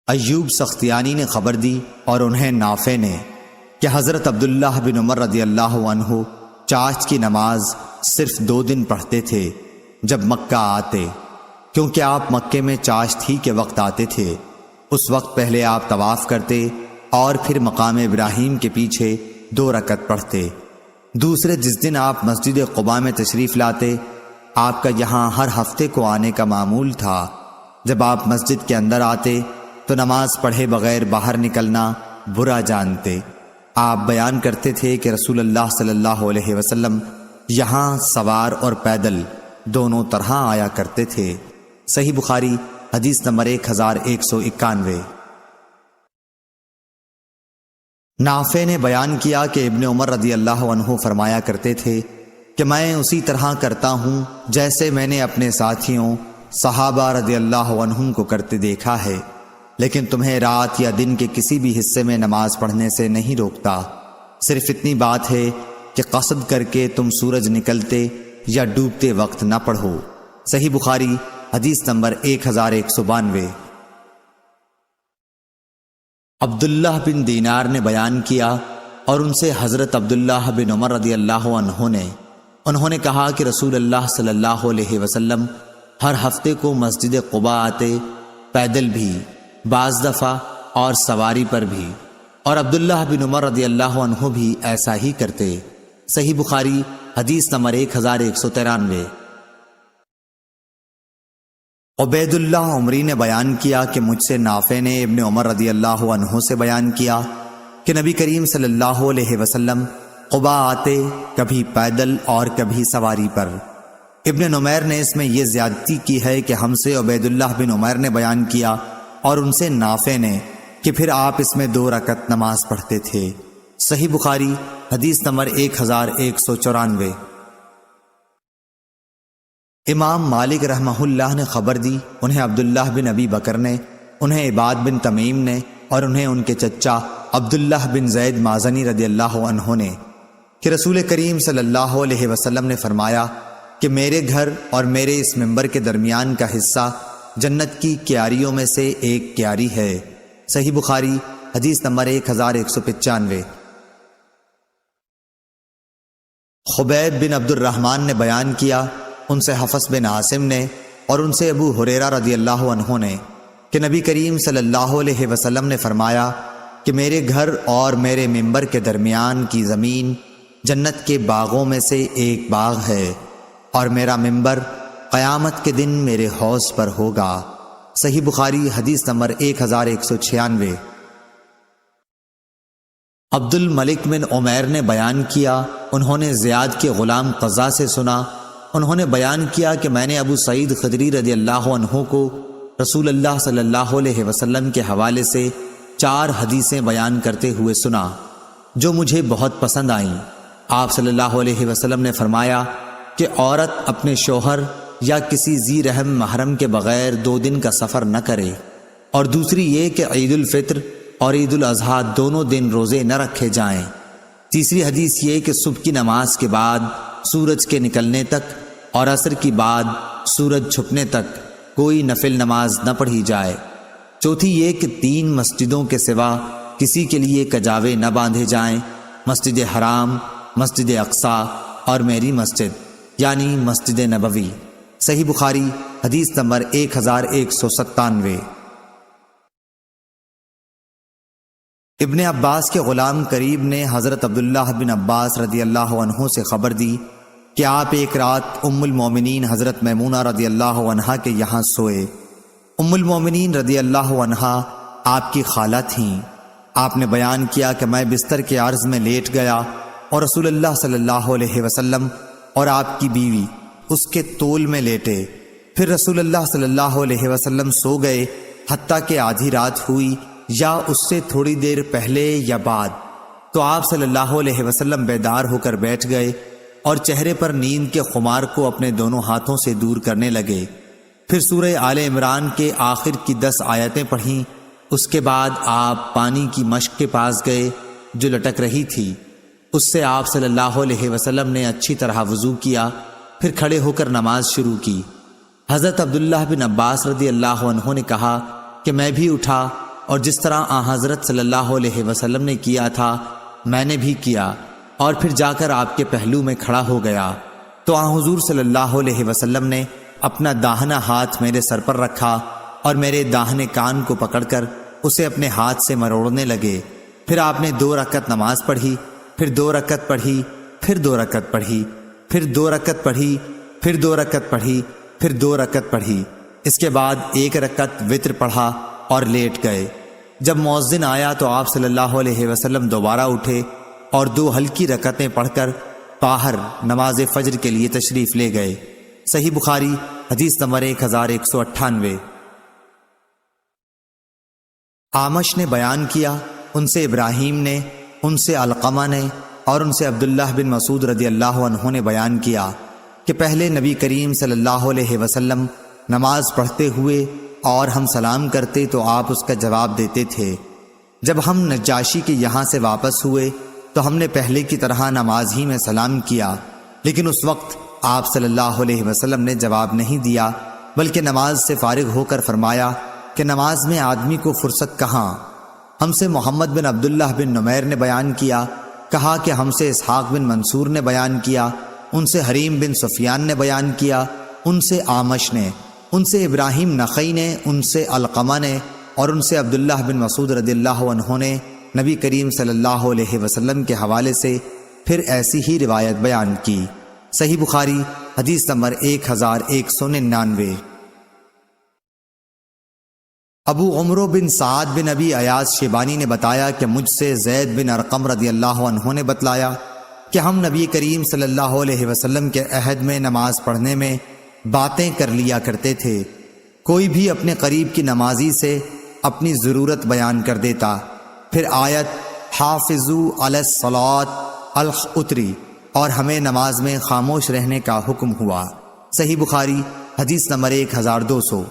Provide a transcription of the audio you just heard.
ایوب سختیانی نے خبر دی اور انہیں نافع نے کہ حضرت عبداللہ بن عمر رضی اللہ عنہ چاشت کی نماز صرف 2 دن پڑھتے تھے جب مکہ آتے، کیونکہ آپ مکے میں چاشت ہی کے وقت آتے تھے۔ اس وقت پہلے آپ طواف کرتے اور پھر مقام ابراہیم کے پیچھے 2 رکعت پڑھتے۔ دوسرے جس دن آپ مسجد قباء میں تشریف لاتے، آپ کا یہاں ہر ہفتے کو آنے کا معمول تھا۔ جب آپ مسجد کے اندر آتے تو نماز پڑھے بغیر باہر نکلنا برا جانتے۔ آپ بیان کرتے تھے کہ رسول اللہ صلی اللہ علیہ وسلم یہاں سوار اور پیدل دونوں طرح آیا کرتے تھے۔ صحیح بخاری حدیث نمبر 1191۔ نافع نے بیان کیا کہ ابن عمر رضی اللہ عنہ فرمایا کرتے تھے کہ میں اسی طرح کرتا ہوں جیسے میں نے اپنے ساتھیوں صحابہ رضی اللہ عنہم کو کرتے دیکھا ہے، لیکن تمہیں رات یا دن کے کسی بھی حصے میں نماز پڑھنے سے نہیں روکتا، صرف اتنی بات ہے کہ قصد کر کے تم سورج نکلتے یا ڈوبتے وقت نہ پڑھو۔ صحیح بخاری حدیث نمبر 1192۔ عبداللہ بن دینار نے بیان کیا اور ان سے حضرت عبداللہ بن عمر رضی اللہ عنہ انہوں نے کہا کہ رسول اللہ صلی اللہ علیہ وسلم ہر ہفتے کو مسجد قباء آتے، پیدل بھی، بعض دفعہ اور سواری پر بھی، اور عبداللہ بن عمر رضی اللہ عنہ بھی ایسا ہی کرتے۔ صحیح بخاری حدیث نمبر 1193۔ عبید اللہ عمری نے بیان کیا کہ مجھ سے نافع نے ابن عمر رضی اللہ عنہ سے بیان کیا کہ نبی کریم صلی اللہ علیہ وسلم قباء آتے، کبھی پیدل اور کبھی سواری پر۔ ابن نمیر نے اس میں یہ زیادتی کی ہے کہ ہم سے عبید اللہ بن عمیر نے بیان کیا اور ان سے نافع نے کہ پھر آپ اس میں 2 رکعت نماز پڑھتے تھے۔ صحیح بخاری حدیث نمبر 1194۔ امام مالک رحمہ اللہ نے خبر دی، انہیں عبداللہ بن ابی بکر نے، انہیں عباد بن تمیم نے، اور انہیں ان کے چچا عبداللہ بن زید مازنی رضی اللہ عنہ نے کہ رسول کریم صلی اللہ علیہ وسلم نے فرمایا کہ میرے گھر اور میرے اس منبر کے درمیان کا حصہ جنت کی کیاریوں میں سے ایک کیاری ہے۔ صحیح بخاری حدیث نمبر 1195۔ خبیب بن عبد الرحمن نے بیان کیا، ان سے حفص بن عاصم نے اور ان سے ابو ہریرہ رضی اللہ عنہ نے کہ نبی کریم صلی اللہ علیہ وسلم نے فرمایا کہ میرے گھر اور میرے منبر کے درمیان کی زمین جنت کے باغوں میں سے ایک باغ ہے، اور میرا منبر قیامت کے دن میرے حوض پر ہوگا۔ صحیح بخاری حدیث نمبر 1196۔ عبد الملک بن عمیر نے بیان کیا، انہوں نے زیاد کے غلام قزا سے سنا، انہوں نے بیان کیا کہ میں نے ابو سعید خدری رضی اللہ عنہ کو رسول اللہ صلی اللہ علیہ وسلم کے حوالے سے 4 حدیثیں بیان کرتے ہوئے سنا جو مجھے بہت پسند آئیں۔ آپ صلی اللہ علیہ وسلم نے فرمایا کہ عورت اپنے شوہر یا کسی ذی رحم محرم کے بغیر 2 دن کا سفر نہ کرے، اور دوسری یہ کہ عید الفطر اور عید الاضحیٰ دونوں دن روزے نہ رکھے جائیں۔ تیسری حدیث یہ کہ صبح کی نماز کے بعد سورج کے نکلنے تک اور عصر کی بعد سورج چھپنے تک کوئی نفل نماز نہ پڑھی جائے۔ چوتھی یہ کہ 3 مسجدوں کے سوا کسی کے لیے کجاوے نہ باندھے جائیں، مسجد حرام، مسجد اقصیٰ اور میری مسجد یعنی مسجد نبوی۔ صحیح بخاری حدیث نمبر 1197۔ ابن عباس کے غلام قریب نے حضرت عبداللہ بن عباس رضی اللہ عنہ سے خبر دی کہ آپ ایک رات ام المومنین حضرت میمونہ رضی اللہ عنہا کے یہاں سوئے۔ ام المومنین رضی اللہ عنہا آپ کی خالہ تھیں۔ آپ نے بیان کیا کہ میں بستر کے عرض میں لیٹ گیا اور رسول اللہ صلی اللہ علیہ وسلم اور آپ کی بیوی اس کے طول میں لیٹے، پھر رسول اللہ صلی اللہ علیہ وسلم سو گئے حتیٰ کہ آدھی رات ہوئی یا اس سے تھوڑی دیر پہلے یا بعد، تو آپ صلی اللہ علیہ وسلم بیدار ہو کر بیٹھ گئے اور چہرے پر نیند کے خمار کو اپنے دونوں ہاتھوں سے دور کرنے لگے، پھر سورہ آل عمران کے آخر کی 10 آیتیں پڑھیں۔ اس کے بعد آپ پانی کی مشک کے پاس گئے جو لٹک رہی تھی، اس سے آپ صلی اللہ علیہ وسلم نے اچھی طرح وضو کیا، پھر کھڑے ہو کر نماز شروع کی۔ حضرت عبداللہ بن عباس رضی اللہ عنہ نے کہا کہ میں بھی اٹھا اور جس طرح حضرت صلی اللہ علیہ وسلم نے کیا تھا میں نے بھی کیا، اور پھر جا کر آپ کے پہلو میں کھڑا ہو گیا تو حضور صلی اللہ علیہ وسلم نے اپنا داہنا ہاتھ میرے سر پر رکھا اور میرے داہنے کان کو پکڑ کر اسے اپنے ہاتھ سے مروڑنے لگے۔ پھر آپ نے 2 رکعت نماز پڑھی، پھر 2 رکعت پڑھی، پھر 2 رکعت پڑھی، پھر 2 رکعت پڑھی، پھر 2 رکعت پڑھی، پھر 2 رکعت پڑھی۔ اس کے بعد 1 رکعت وتر پڑھا اور لیٹ گئے۔ جب مؤذن آیا تو آپ صلی اللہ علیہ وسلم دوبارہ اٹھے اور 2 ہلکی رکعتیں پڑھ کر باہر نماز فجر کے لیے تشریف لے گئے۔ صحیح بخاری حدیث نمبر 1198۔ اعمش نے بیان کیا، ان سے ابراہیم نے، ان سے علقمہ نے اور ان سے عبداللہ بن مسعود رضی اللہ عنہ نے بیان کیا کہ پہلے نبی کریم صلی اللہ علیہ وسلم نماز پڑھتے ہوئے اور ہم سلام کرتے تو آپ اس کا جواب دیتے تھے۔ جب ہم نجاشی کے یہاں سے واپس ہوئے تو ہم نے پہلے کی طرح نماز ہی میں سلام کیا، لیکن اس وقت آپ صلی اللہ علیہ وسلم نے جواب نہیں دیا، بلکہ نماز سے فارغ ہو کر فرمایا کہ نماز میں آدمی کو فرصت کہاں۔ ہم سے محمد بن عبداللہ بن نمیر نے بیان کیا، کہا کہ ہم سے اسحاق بن منصور نے بیان کیا، ان سے حریم بن سفیان نے بیان کیا، ان سے اعمش نے، ان سے ابراہیم نخعی نے، ان سے علقمہ نے اور ان سے عبداللہ بن مسعود رضی اللہ عنہ نے نبی کریم صلی اللہ علیہ وسلم کے حوالے سے پھر ایسی ہی روایت بیان کی۔ صحیح بخاری حدیث نمبر 1199۔ ابو عمرو بن سعد بن ابی ایاز شیبانی نے بتایا کہ مجھ سے زید بن ارقم رضی اللہ عنہ نے بتلایا کہ ہم نبی کریم صلی اللہ علیہ وسلم کے عہد میں نماز پڑھنے میں باتیں کر لیا کرتے تھے۔ کوئی بھی اپنے قریب کی نمازی سے اپنی ضرورت بیان کر دیتا، پھر آیت حافظوا علی الصلاۃ اتری اور ہمیں نماز میں خاموش رہنے کا حکم ہوا۔ صحیح بخاری حدیث نمبر 1200۔